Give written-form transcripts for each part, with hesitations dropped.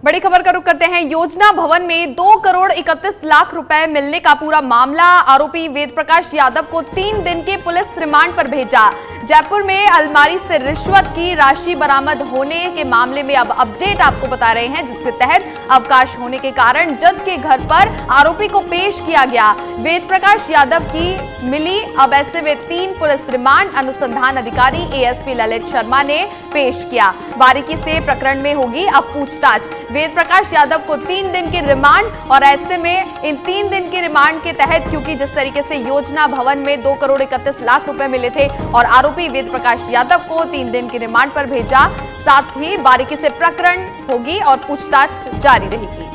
बड़ी खबर का रुख करते हैं। योजना भवन में 2 करोड़ 31 लाख रुपए मिलने का पूरा मामला। आरोपी वेद प्रकाश यादव को 3 दिन के पुलिस रिमांड पर भेजा। जयपुर में अलमारी से रिश्वत की राशि बरामद होने के मामले में अब अपडेट आपको बता रहे हैं, जिसके तहत अवकाश होने के कारण जज के घर पर आरोपी को पेश किया गया। वेद प्रकाश यादव की मिली अब ऐसे में 3 पुलिस रिमांड अनुसंधान अधिकारी एएसपी ललित शर्मा ने पेश किया। बारीकी से प्रकरण में होगी अब पूछताछ। वेद प्रकाश यादव को 3 दिन की रिमांड, और ऐसे में इन 3 दिन की रिमांड के तहत, क्योंकि जिस तरीके से योजना भवन में 2 करोड़ 31 लाख रुपए मिले थे और आरोपी वेद प्रकाश यादव को 3 दिन की रिमांड पर भेजा, साथ ही बारीकी से प्रकरण होगी और पूछताछ जारी रहेगी।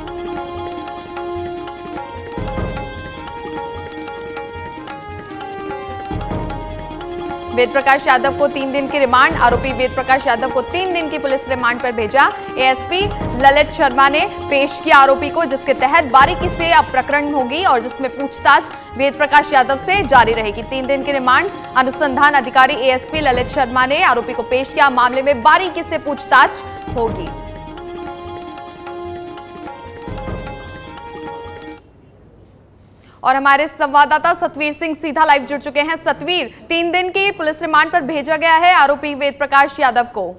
वेद प्रकाश यादव को 3 दिन की रिमांड, आरोपी वेद प्रकाश यादव को 3 दिन की पुलिस रिमांड पर भेजा। एएसपी ललित शर्मा ने पेश किया आरोपी को, जिसके तहत बारीकी से अब प्रकरण होगी और जिसमें पूछताछ वेद प्रकाश यादव से जारी रहेगी। 3 दिन की रिमांड अनुसंधान अधिकारी एएसपी ललित शर्मा ने आरोपी को पेश किया। मामले में बारीकी से पूछताछ होगी। और हमारे संवाददाता सतवीर सिंह सीधा लाइव जुड़ चुके हैं। सतवीर, 3 दिन की पुलिस रिमांड पर भेजा गया है आरोपी वेद प्रकाश यादव को।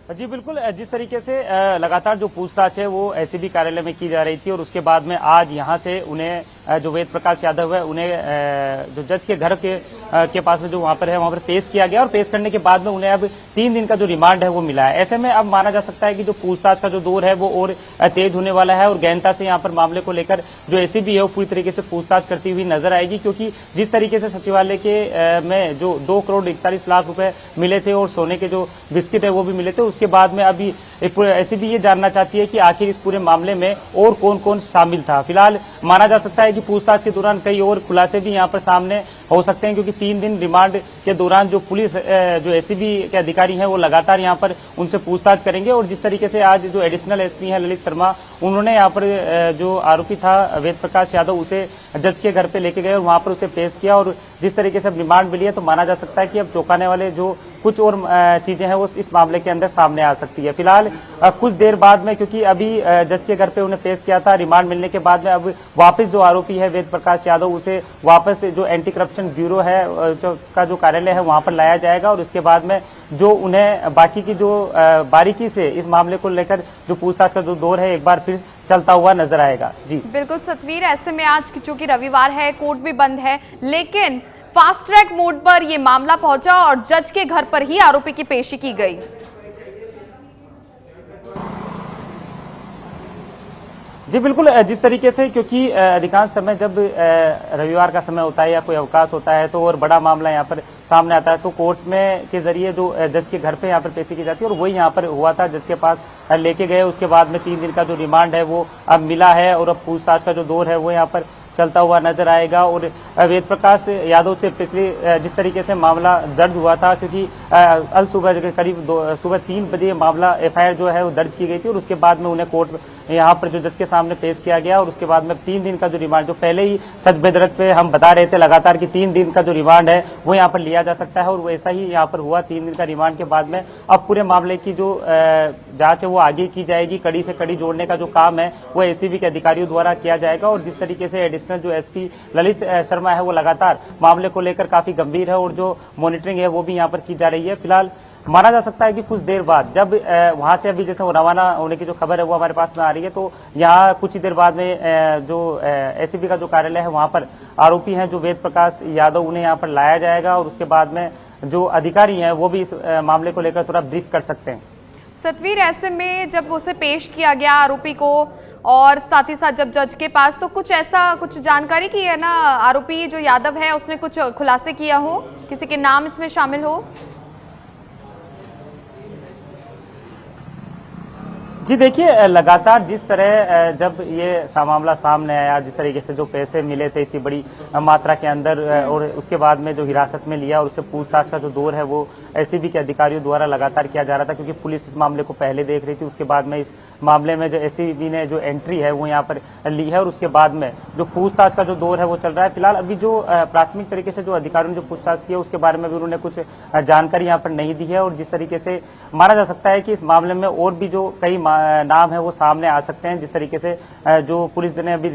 जी बिल्कुल, जिस तरीके से लगातार जो पूछताछ है वो एसीबी कार्यालय में की जा रही थी और उसके बाद में आज यहां से उन्हें जो वेद प्रकाश यादव है उन्हें जो जज के घर के पास में जो वहां पर पेश किया गया और पेश करने के बाद में उन्हें अब 3 दिन का जो रिमांड है वो मिला है। ऐसे में अब माना जा सकता है कि जो पूछताछ का जो दौर है वो और तेज होने वाला है और गहनता से यहाँ पर मामले को लेकर जो एसीबी है वो पूरी तरीके से पूछताछ करती हुई नजर आएगी, क्योंकि जिस तरीके से सचिवालय के में जो 2 करोड़ 41 लाख रुपए मिले थे और सोने के जो बिस्किट है वो भी मिले थे, उसके बाद में अभी एसीबी ये जानना चाहती है कि आखिर इस पूरे मामले में और कौन कौन शामिल था। फिलहाल माना जा सकता है कि पूछताछ के दौरान कई और खुलासे भी यहाँ पर सामने हो सकते हैं, क्योंकि 3 दिन रिमांड के दौरान जो पुलिस जो एसीबी के अधिकारी हैं वो लगातार यहाँ पर उनसे पूछताछ करेंगे। और जिस तरीके से आज जो एडिशनल एसपी हैं ललित शर्मा, उन्होंने यहाँ पर जो आरोपी था वेद प्रकाश यादव उसे जज के घर पे लेके गए और वहां पर उसे पेश किया और जिस तरीके से रिमांड मिली है तो माना जा सकता है कि अब चौंकाने वाले जो कुछ और चीजें हैं वो इस मामले के अंदर सामने आ सकती है। फिलहाल कुछ देर बाद में, क्योंकि अभी जज के घर पे उन्हें पेश किया था, रिमांड मिलने के बाद में अब वापस जो आरोपी है वेद प्रकाश यादव उसे वापस जो एंटी करप्शन ब्यूरो है का जो कार्यालय है वहां पर लाया जाएगा और उसके बाद में जो उन्हें बाकी की जो बारीकी से इस मामले को लेकर जो पूछताछ का जो दौर है एक बार फिर चलता हुआ नजर आएगा। जी बिल्कुल सतवीर, ऐसे में आज चूंकि रविवार है, कोर्ट भी बंद है, लेकिन फास्ट ट्रैक मोड पर यह मामला पहुंचा और जज के घर पर ही आरोपी की पेशी की गई। जी बिल्कुल, जिस तरीके से, क्योंकि अधिकांश समय जब रविवार का समय होता है या कोई अवकाश होता है तो और बड़ा मामला यहाँ पर सामने आता है तो कोर्ट में के जरिए जो जज के घर पे यहाँ पर पेशी की जाती है और वही यहाँ पर हुआ था, जज के पास लेके गए। उसके बाद में 3 दिन का जो रिमांड है वो अब मिला है और अब पूछताछ का जो दौर है वो यहाँ पर चलता हुआ नजर आएगा। और वेद प्रकाश यादव से पिछले जिस तरीके से मामला दर्ज हुआ था, क्योंकि अल सुबह करीब सुबह 3 बजे मामला एफआईआर जो है वो दर्ज की गई थी और उसके बाद में उन्हें कोर्ट यहाँ पर जो जज के सामने पेश किया गया और उसके बाद में 3 दिन का जो रिमांड, जो पहले ही सच बेदरत पे हम बता रहे थे लगातार कि 3 दिन का जो रिमांड है वो यहाँ पर लिया जा सकता है और वैसा ही यहाँ पर हुआ। 3 दिन का रिमांड के बाद में अब पूरे मामले की जो जांच है वो आगे की जाएगी। कड़ी से कड़ी जोड़ने का जो काम है वो एसीबी के अधिकारियों द्वारा किया जाएगा और जिस तरीके से एडिशनल जो एसपी ललित शर्मा है वो लगातार मामले को लेकर काफी गंभीर है और जो मॉनिटरिंग है वो भी यहाँ पर की जा रही है। फिलहाल माना जा सकता है कि कुछ देर बाद जब वहां से अभी जैसे वो रवाना होने की जो खबर है वो हमारे पास में आ रही है, तो यहाँ कुछ ही देर बाद में जो एसीबी का जो कार्यालय है वहां पर आरोपी हैं जो वेद प्रकाश यादव, उन्हें यहाँ पर लाया जाएगा और उसके बाद में जो अधिकारी हैं वो भी इस मामले को लेकर थोड़ा ब्रीफ कर सकते हैं। सतवीर, ऐसे में जब उसे पेश किया गया आरोपी को और साथ ही साथ जब जज के पास, तो कुछ जानकारी की है ना, आरोपी जो यादव है उसने कुछ खुलासे किया हो, किसी के नाम इसमें शामिल हो? जी देखिए, लगातार जिस तरह जब ये मामला सामने आया, जिस तरीके से जो पैसे मिले थे इतनी बड़ी मात्रा के अंदर, और उसके बाद में जो हिरासत में लिया और उससे पूछताछ का जो दौर है वो एसीबी के अधिकारियों द्वारा लगातार किया जा रहा था, क्योंकि पुलिस इस मामले को पहले देख रही थी। उसके बाद में इस मामले में जो एसीबी ने जो एंट्री है वो यहाँ पर ली है, और उसके बाद में जो पूछताछ का जो दौर है वो चल रहा है। फिलहाल अभी जो प्राथमिक तरीके से जो अधिकारियों ने जो पूछताछ की है उसके बारे में भी उन्होंने कुछ जानकारी यहाँ पर नहीं दी है, और जिस तरीके से माना जा सकता है कि इस मामले में और भी जो कई नाम है वो सामने आ सकते हैं। जिस तरीके से जो पुलिस ने अभी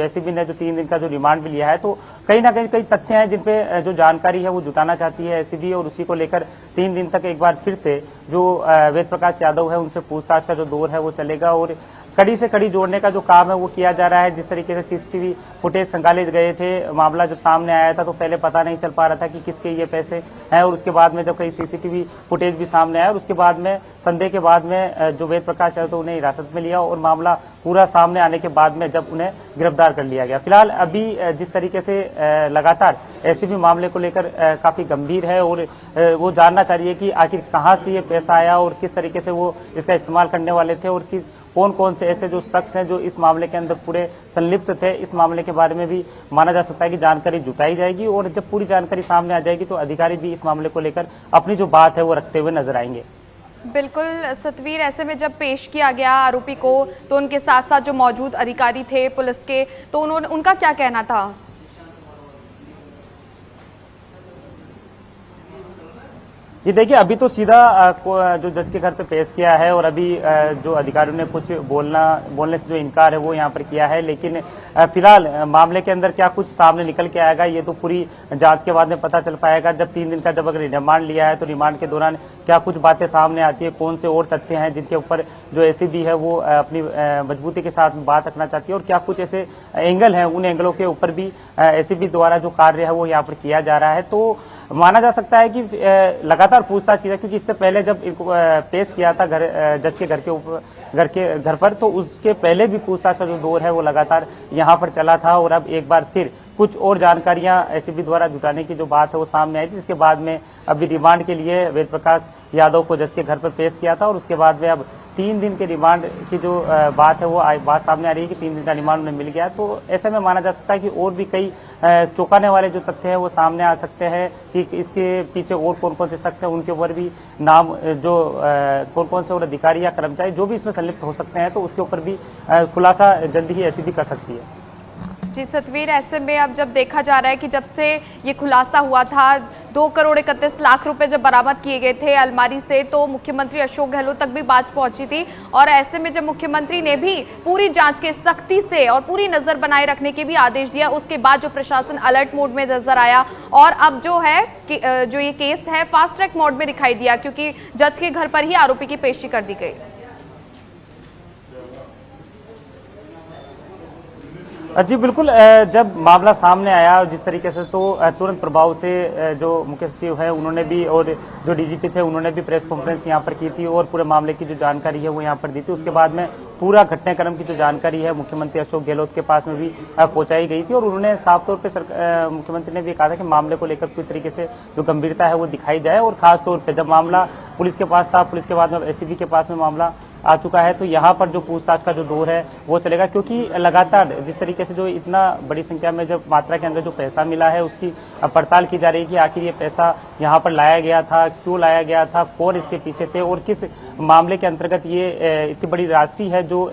एसीबी ने जो 3 दिन का जो रिमांड भी लिया है, तो कहीं ना कहीं कई तथ्य हैं जिन पे जो जानकारी है वो जुटाना चाहती है एसीबी, और उसी को लेकर 3 दिन तक एक बार फिर से जो वेद प्रकाश यादव है उनसे पूछताछ का जो दौर है वो चलेगा, और कड़ी से कड़ी जोड़ने का जो काम है वो किया जा रहा है। जिस तरीके से सीसीटीवी फुटेज खंगाले गए थे, मामला जब सामने आया था तो पहले पता नहीं चल पा रहा था कि किसके ये पैसे हैं, और उसके बाद में जब कई सीसीटीवी फुटेज भी सामने आया और उसके बाद में संदेह के बाद में जो वेद प्रकाश है तो उन्हें हिरासत में लिया, और मामला पूरा सामने आने के बाद में जब उन्हें गिरफ्तार कर लिया गया। फिलहाल अभी जिस तरीके से लगातार एसीबी मामले को लेकर काफी गंभीर है, और वो जानना चाह रही है कि आखिर कहाँ से ये पैसा आया और किस तरीके से वो इसका इस्तेमाल करने वाले थे, और कौन कौन से ऐसे जो शख्स हैं जो इस मामले के अंदर पूरे संलिप्त थे। इस मामले के बारे में भी माना जा सकता है कि जानकारी जुटाई जाएगी, और जब पूरी जानकारी सामने आ जाएगी तो अधिकारी भी इस मामले को लेकर अपनी जो बात है वो रखते हुए नजर आएंगे। बिल्कुल सतवीर, ऐसे में जब पेश किया गया आरोपी को तो उनके साथ साथ जो मौजूद अधिकारी थे पुलिस के, तो उनका क्या कहना था? जी देखिए, अभी तो सीधा जो जज के घर पे पेश किया है, और अभी जो अधिकारियों ने कुछ बोलने से जो इनकार है वो यहाँ पर किया है, लेकिन फिलहाल मामले के अंदर क्या कुछ सामने निकल के आएगा ये तो पूरी जांच के बाद में पता चल पाएगा। जब 3 दिन का जब अगर रिमांड लिया है तो रिमांड के दौरान क्या कुछ बातें सामने आती है, कौन से और तथ्य हैं जिनके ऊपर जो एसीबी है वो अपनी मजबूती के साथ बात रखना चाहती है, और क्या कुछ ऐसे एंगल हैं, उन एंगलों के ऊपर भी एसीबी द्वारा जो कार्य है वो यहाँ पर किया जा रहा है। तो माना जा सकता है कि लगातार पूछताछ की जाए, क्योंकि इससे पहले जब इनको पेश किया था जज के घर पर, तो उसके पहले भी पूछताछ का जो दौर है वो लगातार यहाँ पर चला था, और अब एक बार फिर कुछ और जानकारियां एसीबी द्वारा जुटाने की जो बात है वो सामने आई थी, जिसके बाद में अभी रिमांड के लिए वेद प्रकाश यादव को जज के घर पर पेश किया था, और उसके बाद में अब 3 दिन के रिमांड की जो बात है वो बात सामने आ रही है कि 3 दिन का रिमांड उन्हें मिल गया। तो ऐसे में माना जा सकता है कि और भी कई चौंकाने वाले जो तथ्य हैं वो सामने आ सकते हैं कि इसके पीछे और कौन कौन से शख्स हैं, उनके ऊपर भी नाम जो कौन कौन से और अधिकारी या कर्मचारी जो भी इसमें संलिप्त हो सकते हैं, तो उसके ऊपर भी खुलासा जल्दी ही एसीबी कर सकती है। जी सतवीर, ऐसे में अब जब देखा जा रहा है कि जब से ये खुलासा हुआ था 2 करोड़ 31 लाख रुपए जब बरामद किए गए थे अलमारी से, तो मुख्यमंत्री अशोक गहलोत तक भी बात पहुंची थी, और ऐसे में जब मुख्यमंत्री ने भी पूरी जांच के सख्ती से और पूरी नजर बनाए रखने के भी आदेश दिया, उसके बाद जो प्रशासन अलर्ट मोड में नजर आया, और अब जो है जो ये केस है फास्ट ट्रैक मोड में दिखाई दिया, क्योंकि जज के घर पर ही आरोपी की पेशी कर दी गई। जी बिल्कुल, जब मामला सामने आया जिस तरीके से, तो तुरंत प्रभाव से जो मुख्य सचिव है उन्होंने भी और जो डीजीपी थे उन्होंने भी प्रेस कॉन्फ्रेंस यहाँ पर की थी, और पूरे मामले की जो जानकारी है वो यहाँ पर दी थी। उसके बाद में पूरा घटनाक्रम की जो जानकारी है मुख्यमंत्री अशोक गहलोत के पास में भी पहुंचाई गई थी, और उन्होंने साफ तौर पर मुख्यमंत्री ने भी कहा था कि मामले को लेकर पूरी तरीके से जो गंभीरता है वो दिखाई जाए, और खासतौर पर जब मामला पुलिस के पास था, पुलिस के बाद में एसीबी के पास में मामला आ चुका है, तो यहाँ पर जो पूछताछ का जो दौर है वो चलेगा, क्योंकि लगातार जिस तरीके से जो इतना बड़ी संख्या में जो मात्रा के अंदर जो पैसा मिला है उसकी पड़ताल की जा रही है कि आखिर ये पैसा यहाँ पर लाया गया था, क्यों लाया गया था, कौन इसके पीछे थे, और किस मामले के अंतर्गत ये इतनी बड़ी राशि है जो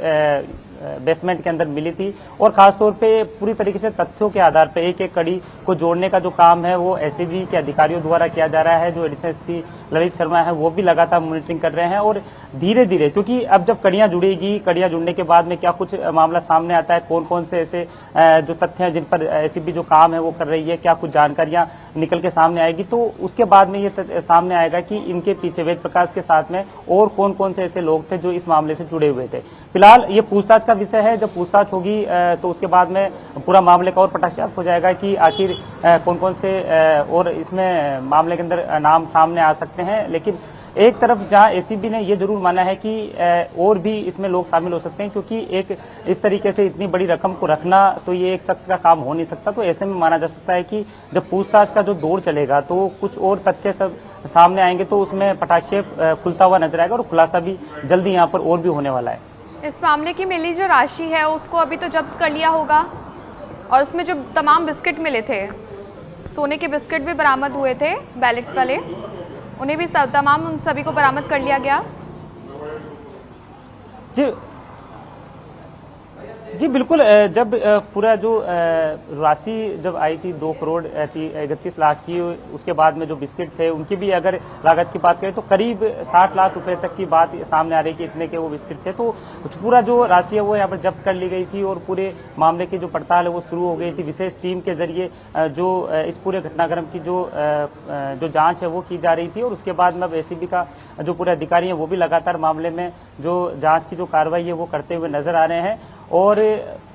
बेसमेंट के अंदर मिली थी। और खासतौर पे पूरी तरीके से तथ्यों के आधार पर एक एक कड़ी को जोड़ने का जो काम है वो एसीबी के अधिकारियों द्वारा किया जा रहा है। जो एडिशनल एसपी ललित शर्मा है वो भी लगातार मॉनिटरिंग कर रहे हैं, और धीरे धीरे, क्योंकि अब जब कड़ियां जुड़ेगी, कड़ियां जुड़ने के बाद में क्या कुछ मामला सामने आता है, कौन कौन से ऐसे जो तथ्य हैं जिन पर एसीबी जो काम है वो कर रही है, क्या कुछ जानकारियां निकल के सामने आएगी, तो उसके बाद में ये सामने आएगा कि इनके पीछे वेद प्रकाश के साथ में और कौन कौन से ऐसे लोग थे जो इस मामले से जुड़े हुए थे। फिलहाल ये पूछताछ का विषय है। जब पूछताछ होगी तो उसके बाद में पूरा मामले का और पटाक्षाप हो जाएगा कि आखिर कौन कौन से और इसमें मामले के अंदर नाम सामने आ सकते हैं। लेकिन एक तरफ जहां एसीबी ने ये जरूर माना है कि और भी इसमें लोग शामिल हो सकते हैं, क्योंकि एक इस तरीके से इतनी बड़ी रकम को रखना तो ये एक शख्स का काम हो नहीं सकता। तो ऐसे में माना जा सकता है कि जब पूछताछ का जो दौर चलेगा तो कुछ और तथ्य सब सामने आएंगे, तो उसमें पटाक्षेप खुलता हुआ नजर आएगा और खुलासा भी जल्दी यहाँ पर और भी होने वाला है। इस मामले की मिली जो राशि है उसको अभी तो जब्त कर लिया होगा, और उसमें जो तमाम बिस्किट मिले थे, सोने के बिस्किट भी बरामद हुए थे बैलेट वाले, उन्हें भी तमाम उन सभी को बरामद कर लिया गया। जी बिल्कुल। जब पूरा जो राशि जब आई थी 2 करोड़ 31 लाख की, उसके बाद में जो बिस्किट थे उनकी भी अगर लागत की बात करें तो करीब 60 लाख रुपए तक की बात सामने आ रही कि इतने के वो बिस्किट थे। तो पूरा जो राशि है वो यहाँ पर जब्त कर ली गई थी और पूरे मामले की जो पड़ताल है वो शुरू हो गई थी। विशेष टीम के जरिए जो इस पूरे घटनाक्रम की जो जाँच है वो की जा रही थी, और उसके बाद में अब एसीबी का जो पूरे अधिकारी हैं वो भी लगातार मामले में जो जाँच की जो कार्रवाई है वो करते हुए नजर आ रहे हैं, और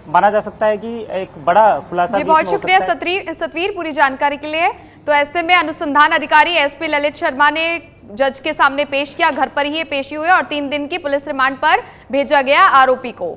माना जा सकता है कि एक बड़ा खुलासा। जी बहुत शुक्रिया सतवीर पूरी जानकारी के लिए। तो ऐसे में अनुसंधान अधिकारी एसपी ललित शर्मा ने जज के सामने पेश किया, घर पर ही पेशी हुई और 3 दिन की पुलिस रिमांड पर भेजा गया आरोपी को।